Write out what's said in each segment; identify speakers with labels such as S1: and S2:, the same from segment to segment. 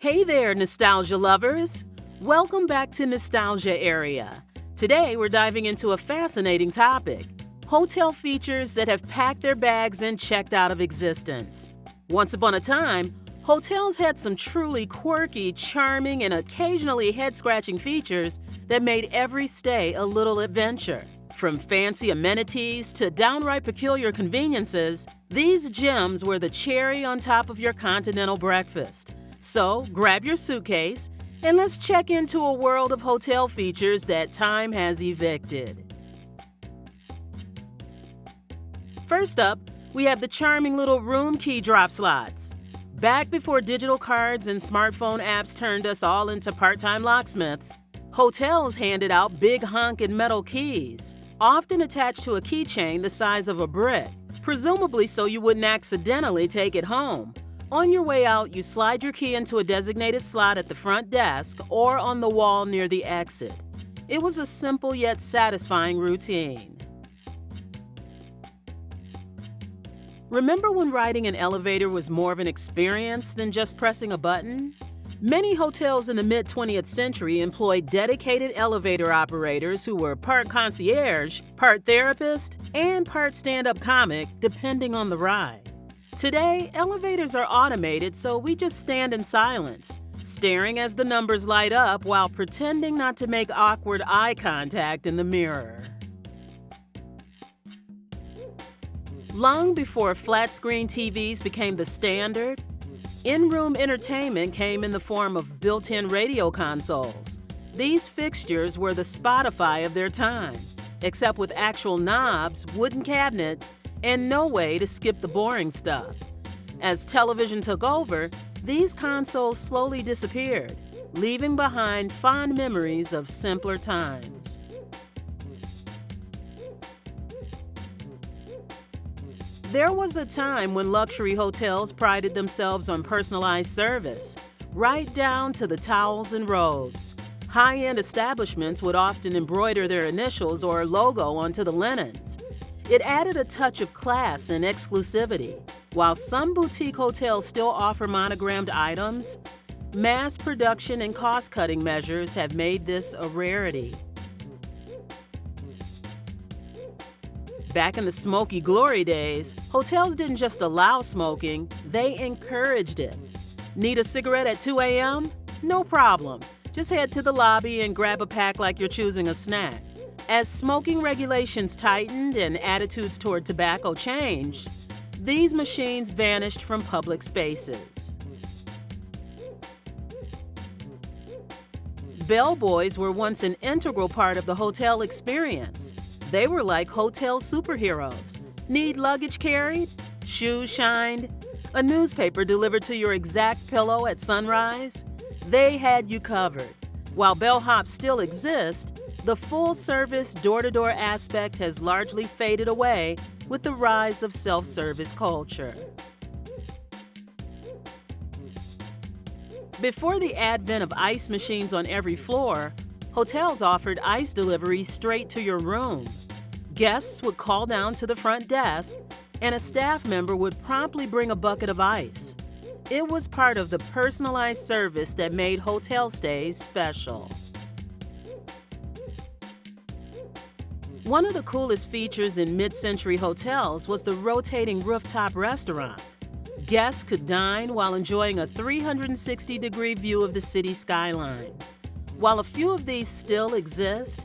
S1: Hey there, nostalgia lovers! Welcome back to Nostalgia Area. Today, we're diving into a fascinating topic: hotel features that have packed their bags and checked out of existence. Once upon a time, hotels had some truly quirky, charming, and occasionally head-scratching features that made every stay a little adventure. From fancy amenities to downright peculiar conveniences, these gems were the cherry on top of your continental breakfast. So, grab your suitcase and let's check into a world of hotel features that time has evicted. First up, we have the charming little room key drop slots. Back before digital cards and smartphone apps turned us all into part-time locksmiths, hotels handed out big honking metal keys, often attached to a keychain the size of a brick, presumably so you wouldn't accidentally take it home. On your way out, you slide your key into a designated slot at the front desk or on the wall near the exit. It was a simple yet satisfying routine. Remember when riding an elevator was more of an experience than just pressing a button? Many hotels in the mid-20th century employed dedicated elevator operators who were part concierge, part therapist, and part stand-up comic, depending on the ride. Today, elevators are automated, so we just stand in silence, staring as the numbers light up while pretending not to make awkward eye contact in the mirror. Long before flat-screen TVs became the standard, in-room entertainment came in the form of built-in radio consoles. These fixtures were the Spotify of their time, except with actual knobs, wooden cabinets, and no way to skip the boring stuff. As television took over, these consoles slowly disappeared, leaving behind fond memories of simpler times. There was a time when luxury hotels prided themselves on personalized service, right down to the towels and robes. High-end establishments would often embroider their initials or logo onto the linens. It added a touch of class and exclusivity. While some boutique hotels still offer monogrammed items, mass production and cost-cutting measures have made this a rarity. Back in the smoky glory days, hotels didn't just allow smoking, they encouraged it. Need a cigarette at 2 a.m.? No problem. Just head to the lobby and grab a pack like you're choosing a snack. As smoking regulations tightened and attitudes toward tobacco changed, these machines vanished from public spaces. Bellboys were once an integral part of the hotel experience. They were like hotel superheroes. Need luggage carried? Shoes shined? A newspaper delivered to your exact pillow at sunrise? They had you covered. While bellhops still exist, the full-service, door-to-door aspect has largely faded away with the rise of self-service culture. Before the advent of ice machines on every floor, hotels offered ice delivery straight to your room. Guests would call down to the front desk, and a staff member would promptly bring a bucket of ice. It was part of the personalized service that made hotel stays special. One of the coolest features in mid-century hotels was the rotating rooftop restaurant. Guests could dine while enjoying a 360-degree view of the city skyline. While a few of these still exist,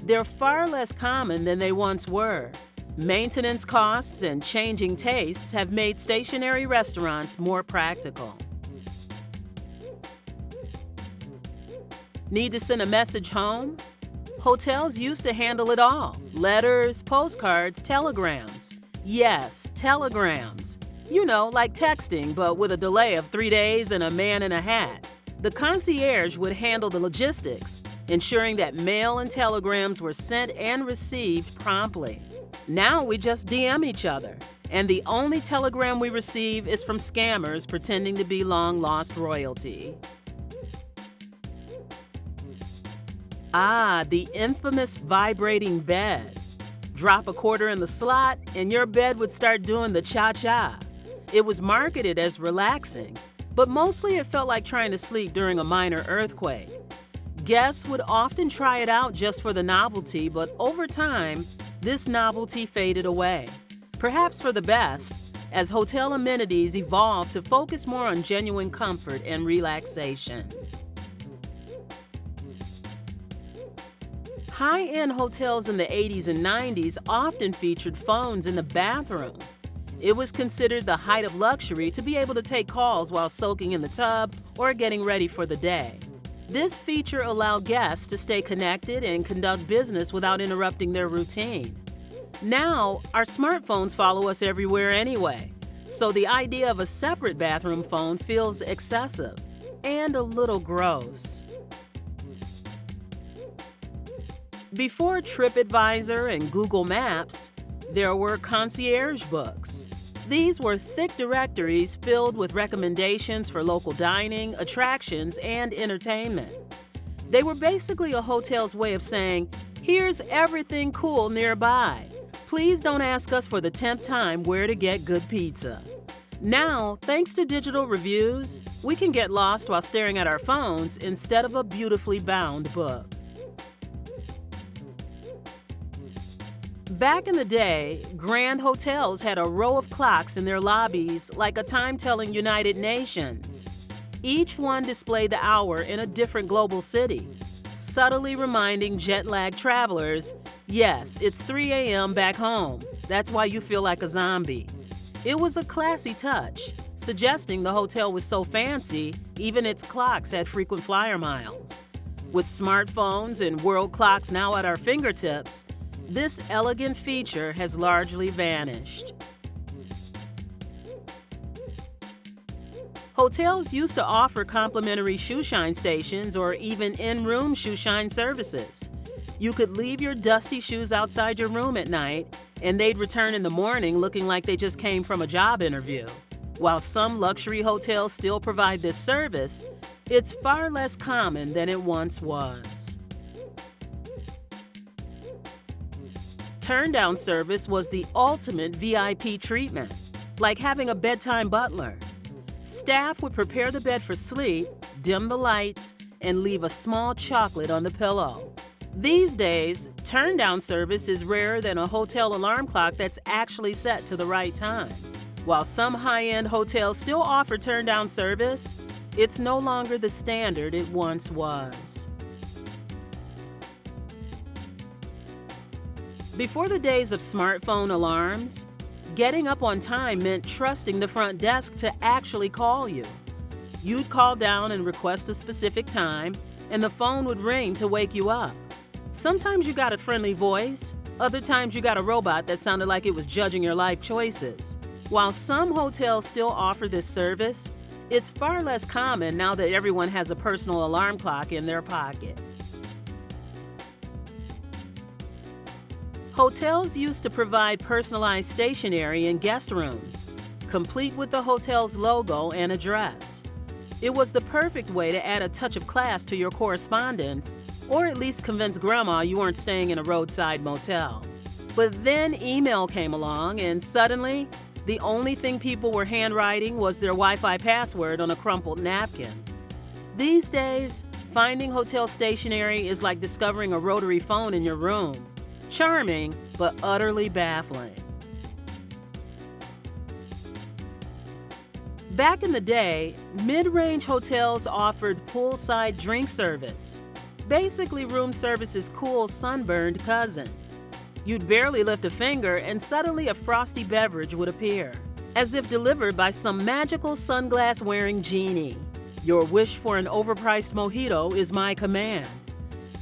S1: they're far less common than they once were. Maintenance costs and changing tastes have made stationary restaurants more practical. Need to send a message home? Hotels used to handle it all. Letters, postcards, telegrams. Yes, telegrams. You know, like texting, but with a delay of 3 days and a man in a hat. The concierge would handle the logistics, ensuring that mail and telegrams were sent and received promptly. Now we just DM each other, and the only telegram we receive is from scammers pretending to be long-lost royalty. Ah, the infamous vibrating bed. Drop a quarter in the slot, and your bed would start doing the cha-cha. It was marketed as relaxing, but mostly it felt like trying to sleep during a minor earthquake. Guests would often try it out just for the novelty, but over time, this novelty faded away. Perhaps for the best, as hotel amenities evolved to focus more on genuine comfort and relaxation. High-end hotels in the 80s and 90s often featured phones in the bathroom. It was considered the height of luxury to be able to take calls while soaking in the tub or getting ready for the day. This feature allowed guests to stay connected and conduct business without interrupting their routine. Now, our smartphones follow us everywhere anyway, so the idea of a separate bathroom phone feels excessive and a little gross. Before TripAdvisor and Google Maps, there were concierge books. These were thick directories filled with recommendations for local dining, attractions, and entertainment. They were basically a hotel's way of saying, "Here's everything cool nearby. Please don't ask us for the 10th time where to get good pizza." Now, thanks to digital reviews, we can get lost while staring at our phones instead of a beautifully bound book. Back in the day, grand hotels had a row of clocks in their lobbies like a time-telling United Nations. Each one displayed the hour in a different global city, subtly reminding jet-lagged travelers, yes, it's 3 a.m. back home. That's why you feel like a zombie. It was a classy touch, suggesting the hotel was so fancy, even its clocks had frequent flyer miles. With smartphones and world clocks now at our fingertips, this elegant feature has largely vanished. Hotels used to offer complimentary shoe shine stations or even in-room shoe shine services. You could leave your dusty shoes outside your room at night, and they'd return in the morning looking like they just came from a job interview. While some luxury hotels still provide this service, it's far less common than it once was. Turn-down service was the ultimate VIP treatment, like having a bedtime butler. Staff would prepare the bed for sleep, dim the lights, and leave a small chocolate on the pillow. These days, turn-down service is rarer than a hotel alarm clock that's actually set to the right time. While some high-end hotels still offer turn-down service, it's no longer the standard it once was. Before the days of smartphone alarms, getting up on time meant trusting the front desk to actually call you. You'd call down and request a specific time, and the phone would ring to wake you up. Sometimes you got a friendly voice, other times you got a robot that sounded like it was judging your life choices. While some hotels still offer this service, it's far less common now that everyone has a personal alarm clock in their pocket. Hotels used to provide personalized stationery in guest rooms, complete with the hotel's logo and address. It was the perfect way to add a touch of class to your correspondence, or at least convince grandma you weren't staying in a roadside motel. But then email came along, and suddenly, the only thing people were handwriting was their Wi-Fi password on a crumpled napkin. These days, finding hotel stationery is like discovering a rotary phone in your room. Charming, but utterly baffling. Back in the day, mid-range hotels offered poolside drink service. Basically, room service's cool, sunburned cousin. You'd barely lift a finger and suddenly a frosty beverage would appear, as if delivered by some magical sunglass-wearing genie. Your wish for an overpriced mojito is my command.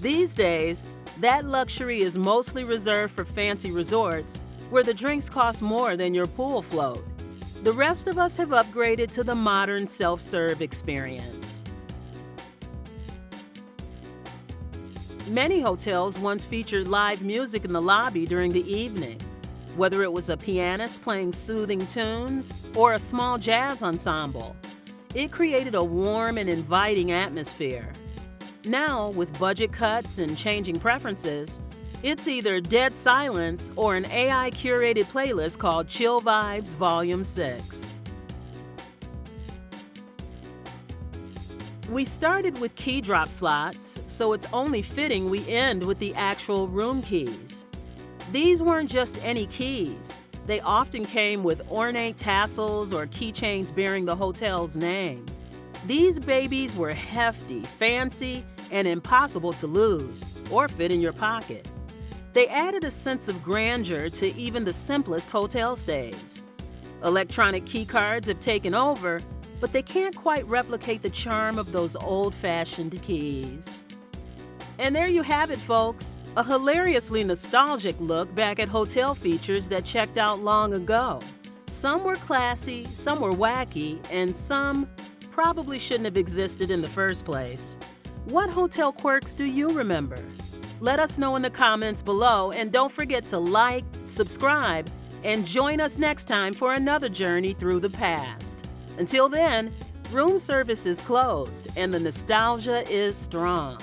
S1: These days, that luxury is mostly reserved for fancy resorts where the drinks cost more than your pool float. The rest of us have upgraded to the modern self-serve experience. Many hotels once featured live music in the lobby during the evening, whether it was a pianist playing soothing tunes or a small jazz ensemble. It created a warm and inviting atmosphere. Now, with budget cuts and changing preferences, it's either dead silence or an AI-curated playlist called Chill Vibes Volume 6. We started with key drop slots, so it's only fitting we end with the actual room keys. These weren't just any keys. They often came with ornate tassels or keychains bearing the hotel's name. These babies were hefty, fancy, and impossible to lose or fit in your pocket. They added a sense of grandeur to even the simplest hotel stays. Electronic key cards have taken over, but they can't quite replicate the charm of those old-fashioned keys. And there you have it, folks, a hilariously nostalgic look back at hotel features that checked out long ago. Some were classy, some were wacky, and some probably shouldn't have existed in the first place. What hotel quirks do you remember? Let us know in the comments below, and don't forget to like, subscribe, and join us next time for another journey through the past. Until then, room service is closed and the nostalgia is strong.